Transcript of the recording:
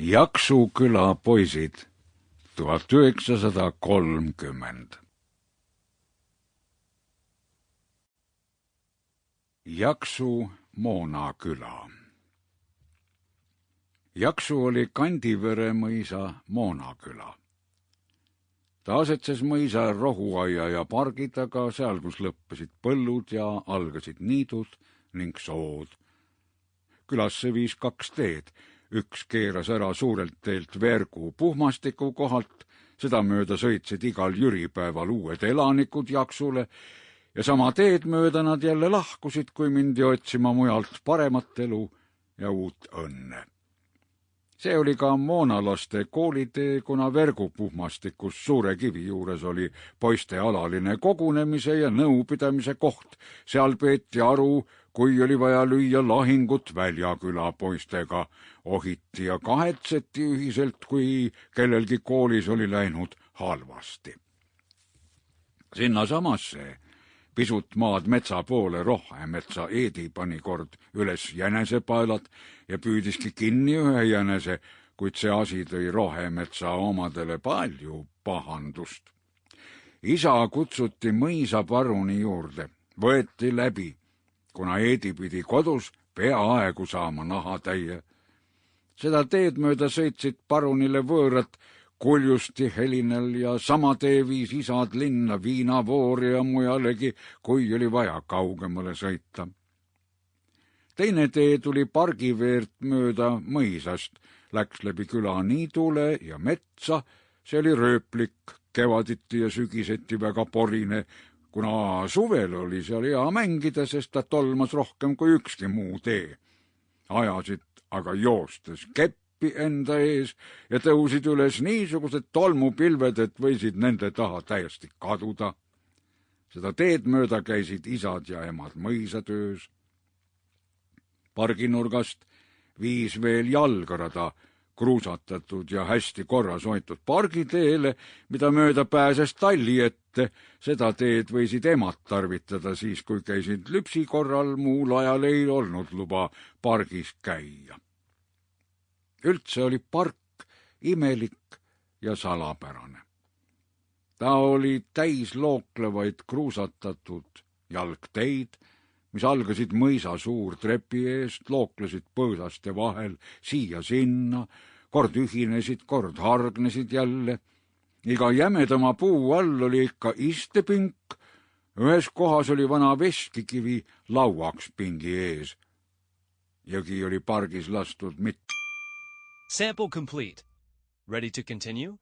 Jaksu küla poisid 1930. Jaksu Moonaküla. Jaksu oli Kandivere mõisa Moonaküla. Ta asetses mõisa rohuaia ja pargi taga, seal, kus lõppesid põllud ja algasid niidud ning sood. Külasse viis 2 teed. Üks keeras ära suurelt teelt Vergu puhmastiku kohalt, seda mööda sõitsid igal jüripäeval uued elanikud Jaksule ja sama teed mööda nad jälle lahkusid, kui mindi otsima mujalt paremat elu ja uut õnne. See oli ka moonalaste koolitee, kuna Vergu puhmastikus suure kivi juures oli poiste alaline kogunemise ja nõupidamise koht. Seal peeti aru, kui oli vaja lüüa lahingut Väljaküla poistega, ohiti ja kahetseti ühiselt, kui kellelgi koolis oli läinud halvasti. Sinnasamasse pisut maad metsa poole Rohemetsa Eedi pani kord üles jänesepaelad ja püüdiski kinni ühe jänese, kuid see asi tõi Rohemetsa omadele palju pahandust. Isa kutsuti mõisaparuni juurde, võeti läbi, kuna Eedi pidi kodus peaaegu saama nahatäie. Seda teed mööda sõitsid parunile võõrad Kuljusti Helinel ja sama tee viis isad linna Viinavoori ja mujalegi, kui oli vaja kaugemale sõita. Teine tee tuli pargiveert mööda mõisast, läks läbi küla niidule ja metsa, see oli rööplik, kevaditi ja sügiseti väga porine, kuna suvel oli seal hea mängida, sest ta tolmas rohkem kui ükski muu tee. Ajasid aga joostes keppi enda ees ja tõusid üles niisugused tolmupilved, et võisid nende taha täiesti kaduda. Seda teed mööda käisid isad ja emad mõisatöös. Parginurgast viis veel jalgrada kruusatatud ja hästi korras hoitud pargiteele, mida mööda pääses talli ette. Seda teed võisid emad tarvitada siis, kui käisid lüpsi korral, muul ajal ei olnud luba pargis käia. Üldse oli park imelik ja salapärane. Ta oli täis looklevaid kruusatatud jalgteid, mis algasid mõisa suurtrepi eest, looklesid põõsaste vahel siia-sinna, kord ühinesid, kord hargnesid jälle. Iga jämedama puu all oli ikka istepink, ühes kohas oli vana veskikivi lauaks pingi ees. Jõgi oli pargis lastud mitte. Sample complete. Ready to continue?